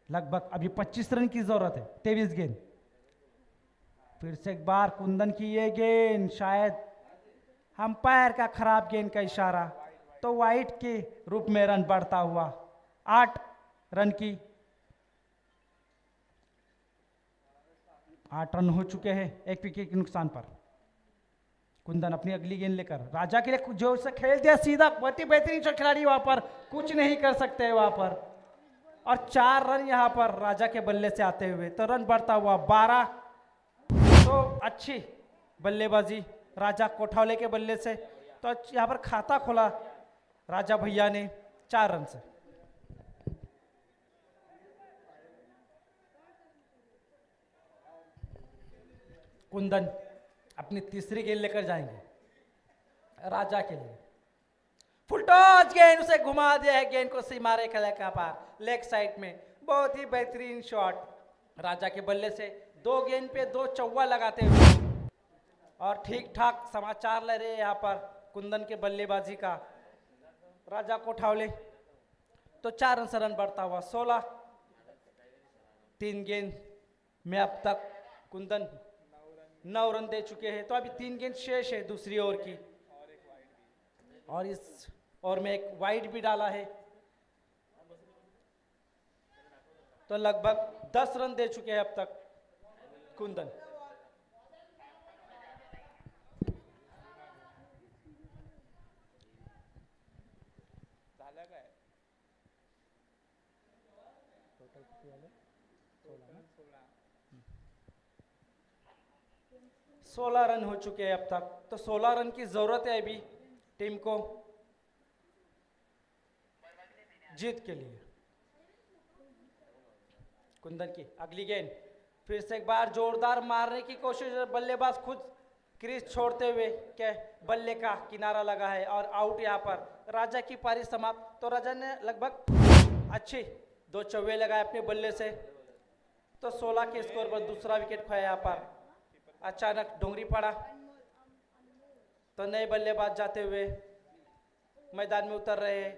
C: लगभग अभी 25 रन की जरूरत है, 23 गेंद। फिर से एक बार कुंदन की ये गेंद, शायद अंपायर का खराब गेंद का इशारा, तो वाइट के रूप में रन बढ़ता हुआ 8 रन की 8 रन हो चुके हैं 1 विकेट के नुकसान पर। कुंदन अपनी अगली गेंद लेकर राजा के लिए जोर से खेल दिया सीधा, बहुत ही बेहतरीन खिलाड़ी वहां पर कुछ नहीं कर सकते वहां पर, और 4 रन यहां पर राजा के बल्ले से आते हुए। तो रन बढ़ता हुआ 12। तो अच्छी बल्लेबाजी राजा कोठावले के बल्ले से, तो यहां पर खाता खोला राजा भैया ने 4 रन से। कुंदन अपनी तीसरी गेंद लेकर जाएंगे राजा के लिए। फुल टॉस गेंद, उसे घुमा दिया है गेंद को सीमा रेखा का पार लेग साइड में, बहुत ही बेहतरीन शॉट राजा के बल्ले से। 2 गेंद पे 2 चौवा लगाते हुए, और ठीक ठाक समाचार ले रहे हैं यहाँ पर कुंदन के बल्लेबाजी का राजा कोठावले। तो 4 रन से रन बढ़ता हुआ 16। 3 गेंद में अब तक कुंदन 9 रन दे चुके हैं। तो अभी 3 गेंद शेष है दूसरी ओवर की, और इस ओवर में एक वाइड भी डाला है। तो लगभग 10 रन दे चुके हैं अब तक कुंदन।
B: झालं काय?
C: 16 रन हो चुके हैं अब तक। तो 16 रन की जरूरत है अभी टीम को जीत के लिए। कुंदन की अगली गेंद, फिर से एक बार जोरदार मारने की कोशिश, बल्लेबाज खुद क्रीज छोड़ते हुए क्या बल्ले का किनारा लगा है, और आउट यहाँ पर राजा की पारी समाप्त। तो राजा ने लगभग अच्छी 2 चौवे लगाए अपने बल्ले से। तो 16 के स्कोर पर दूसरा विकेट खोया यहाँ पर। अचानक डोंगरी पड़ा, तो नए बल्लेबाज जाते हुए मैदान में उतर रहे हैं।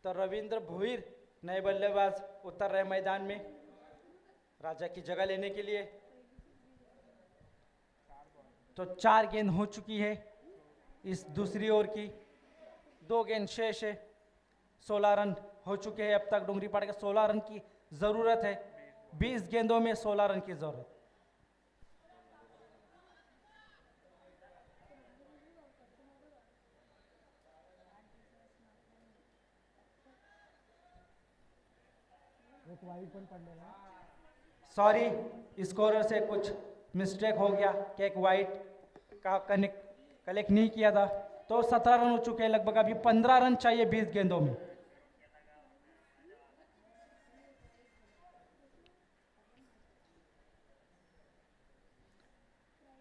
C: तो रविंद्र भोईर नए बल्लेबाज उतर रहे मैदान में राजा की जगह लेने के लिए। तो 4 गेंद हो चुकी है इस दूसरी ओवर की, 2 गेंद शेष है। 16 रन हो चुके हैं अब तक। डोंगरीपाड़ा के 16 रन की जरूरत है, 20 गेंदों में 16 रन की जरूरत। सॉरी, स्कोरर से कुछ मिस्टेक हो गया कि एक वाइट का कलेक्ट नहीं किया था। तो 17 रन हो चुके हैं लगभग, अभी 15 रन चाहिए 20 गेंदों में।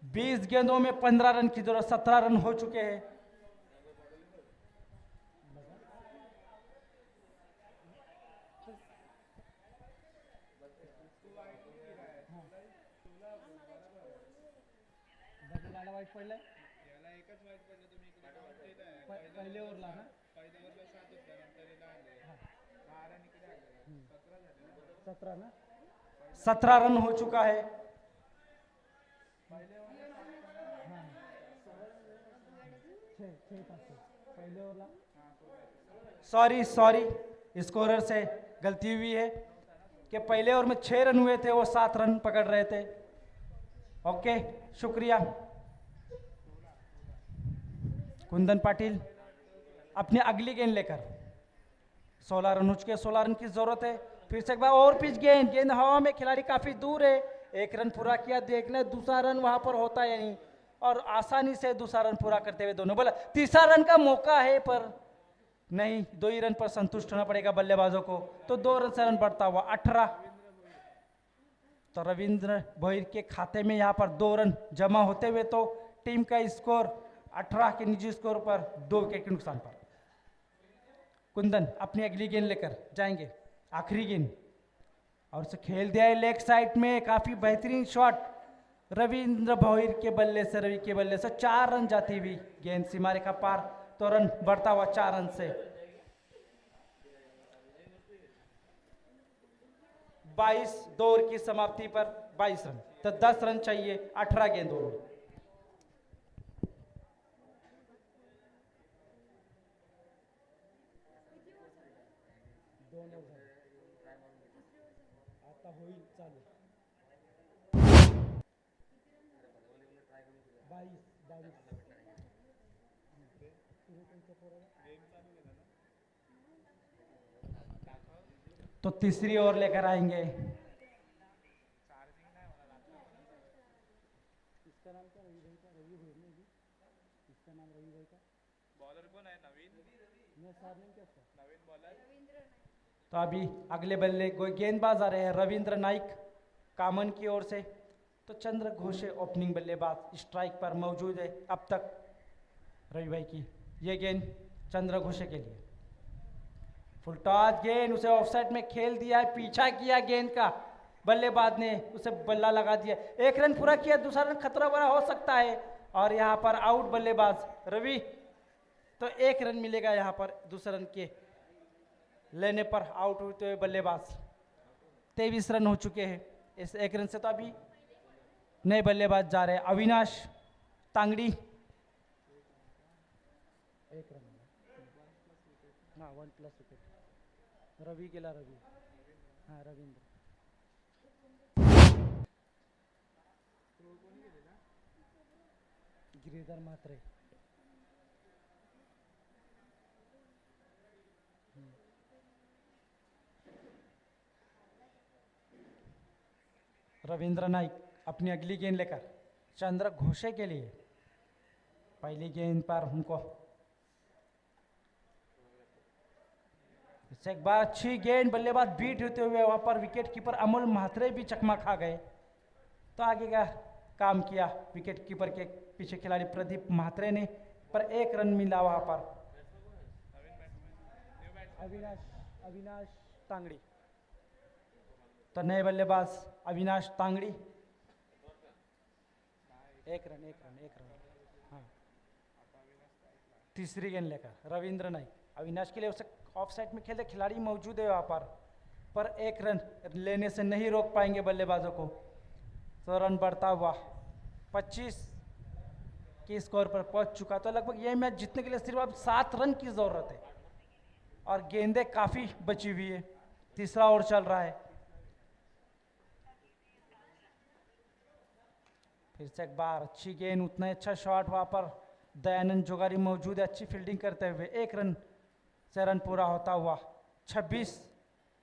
C: बीस गेंदों में 15 रन की जरूरत, 17 रन हो चुके हैं। पहले ओव्हरला ना 17 ना, 17 रन हो चुका है। सॉरी स्कोरर से गलती हुई है कि पहले ओवर में 6 रन हुए थे, वो 7 रन पकड़ रहे थे। ओके, शुक्रिया। कुंदन पाटिल अपनी अगली गेंद लेकर, 16 रन हो चुके, 16 रन की जरूरत है। फिर से एक बार और पिच, गेंद हवा में, खिलाड़ी काफी दूर है। 1 रन पूरा किया, देखना दूसरा रन वहां पर होता है या नहीं, और आसानी से दूसरा रन पूरा करते हुए दोनों बोला। तीसरा रन का मौका है पर नहीं, 2 ही रन पर संतुष्ट होना पड़ेगा बल्लेबाजों को। तो 2 रन से रन बढ़ता हुआ 18। तो रविंद्र भोईर के खाते में यहाँ पर 2 रन जमा होते हुए तो टीम का स्कोर 18 के निजी स्कोर पर 2 विकेट के नुकसान पर। कुंदन अपनी अगली गेंद लेकर जाएंगे, आखिरी गेंद, और उसे खेल दिया है लेग साइड में, काफी बेहतरीन शॉट रविंद्र भोईर के बल्ले से, रवि के बल्ले से 4 रन जाती हुई गेंद सीमा रेखा पार। तो रन बढ़ता हुआ 4 रन से 22, 2 ओवर की समाप्ति पर 22 रन। तो 10 रन चाहिए 18 गेंदों में। आता होईल चालू 22। तो तीसरी ओवर लेकर आएंगे। इसका नाम क्या, रवि भाई का, रवि भाई ने भी इसका नाम रवि भाई का। बॉलर कौन है? नवीन। सरनेम क्या उसका? नवीन बॉलर। तो अभी अगले बल्ले गेंदबाज आ रहे हैं रविंद्र नाइक कामन की ओर से। तो चंद्र घोषे ओपनिंग बल्लेबाज स्ट्राइक पर मौजूद है अब तक रवि भाई की। ये गेंद चंद्र घोषे के लिए, फुल टॉस गेंद, उसे ऑफसाइड में खेल दिया है, पीछा किया गेंद का, बल्लेबाज ने उसे बल्ला लगा दिया। 1 रन पूरा किया, दूसरा रन खतरा भरा हो सकता है, और यहाँ पर आउट बल्लेबाज रवि। तो 1 रन मिलेगा यहाँ पर दूसरे रन के लेने पर आउट होते हुए बल्लेबाज। 23 रन हो चुके हैं इस 1 रन से। तो अभी नए बल्लेबाज जा रहे हैं, अविनाश तांगड़ी। 1 रन, हाँ 1+ विकेट रवि गेला, रवि, हाँ रविंद्र। गिरीधर म्हात्रे। रविंद्र नाइक अपनी अगली गेंद लेकर चंद्र घोषे के लिए। पहली गेंद पर उनको एक बार अच्छी गेंद, बल्लेबाज बीट होते हुए वहां पर विकेट कीपर अमोल म्हात्रे भी चकमा खा गए। तो आगे का काम किया विकेट कीपर के पीछे खिलाड़ी प्रदीप म्हात्रे ने, पर 1 रन मिला वहां पर। अविनाश तांगड़ी। तो नए बल्लेबाज अविनाश तांगड़ी। 1 रन, हाँ तीसरी गेंद लेकर रविंद्र नाइक, अविनाश के लिए उसे ऑफ साइड में खेलते खिलाड़ी मौजूद है वहाँ पर एक रन लेने से नहीं रोक पाएंगे बल्लेबाजों को। तो रन बढ़ता हुआ 25 के स्कोर पर पहुंच चुका। तो लगभग ये मैच जीतने के लिए सिर्फ अब 7 रन की जरूरत है और गेंदें काफी बची हुई है। तीसरा ओवर चल रहा है। फिर से एक बार अच्छी गेंद, उतना ही अच्छा शॉट वहां पर दयानंद जोगारी मौजूद है, अच्छी फील्डिंग करते हुए। एक रन से रन पूरा होता हुआ 26।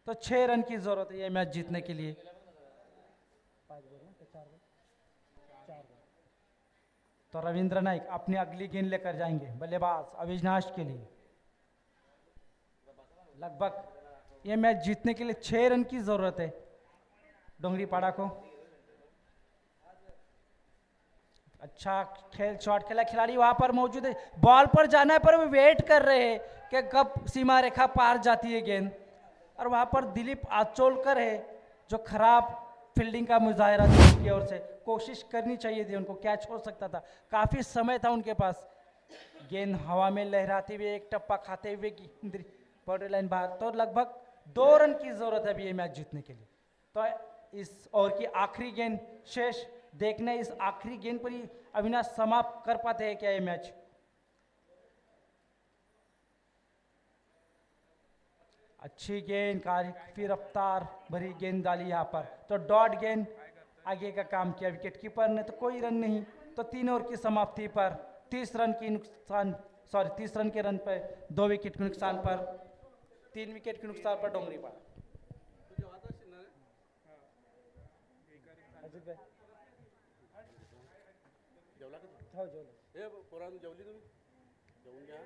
C: तो 6 रन की जरूरत है ये मैच जीतने के लिए। तो रविंद्र नाइक अपनी अगली गेंद लेकर जाएंगे, बल्लेबाज अविनाश के लिए। लगभग ये मैच जीतने के लिए 6 रन की जरूरत है डोंगरी पाड़ा को। अच्छा खेल, शॉट खेला, खिलाड़ी वहां पर मौजूद है, बॉल पर जाना है पर वो वेट कर रहे हैं कि कब सीमा रेखा पार जाती है गेंद। और वहां पर दिलीप आचोलकर है जो खराब फील्डिंग का मुजाहरा की ओर से। कोशिश करनी चाहिए थी उनको, कैच हो सकता था, काफी समय था उनके पास। गेंद हवा में लहराते हुए एक टप्पा खाते हुए बाउंड्री लाइन बाहर। तो लगभग 2 रन की जरूरत है अभी ये मैच जीतने के लिए। तो इस ओवर की आखिरी गेंद शेष, देखना इस आखिरी गेंद पर ही अविनाश समाप्त कर पाते हैं क्या ये मैच। अच्छी गेंद, काफी रफ्तार भरी गेंद डाली यहाँ पर। तो डॉट गेंद आगे का काम किया विकेट कीपर ने, तो कोई रन नहीं। तो 3 ओवर की समाप्ति पर 30 रन के रन पर 2 विकेट के नुकसान पर 3 विकेट के नुकसान पर डोंगरी पाड़ा। अजित भाई
D: जेवली तुम्ही जेवून घ्या.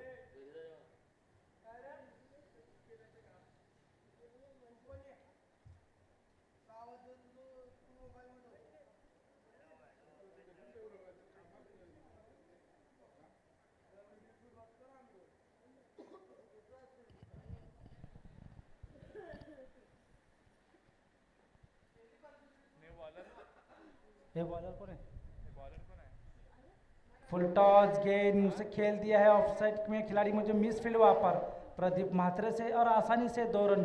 C: ये बॉलर कौन है? फुल टॉस गेंद उसे खेल दिया है ऑफ साइड में, खिलाड़ी मुझे मिस फील्ड वहां पर प्रदीप म्हात्रे से, और आसानी से 2 रन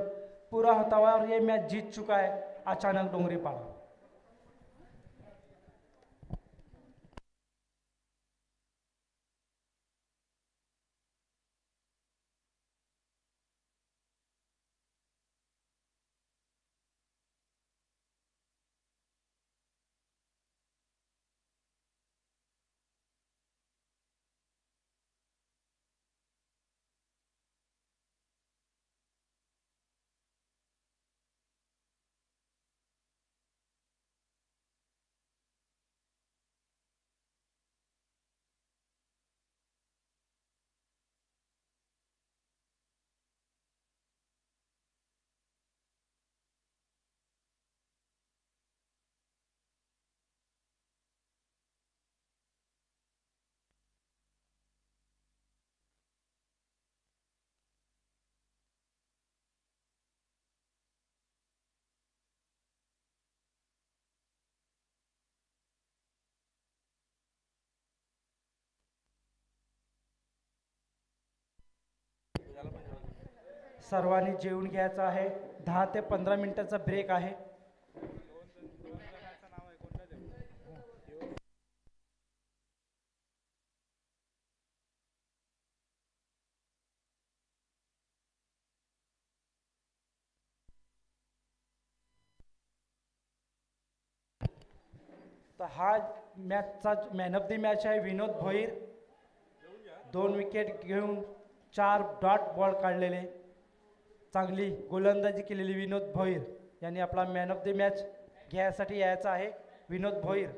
C: पूरा होता हुआ और ये मैच जीत चुका है अचानक डोंगरी पाड़ा। सर्वांनी जेवून घ्यायचं आहे, 10 ते 15 मिनिटाचा ब्रेक आहे। तर हा मॅचचा मॅन ऑफ द मॅच आहे विनोद भोईर, 2 विकेट घेऊन 4 डॉट बॉल काढलेले, चांगली गोलंदाजी केलेली विनोद भोईर यांनी आपला मॅन ऑफ द मॅच घ्यायसाठी यायचा आहे। विनोद भोईर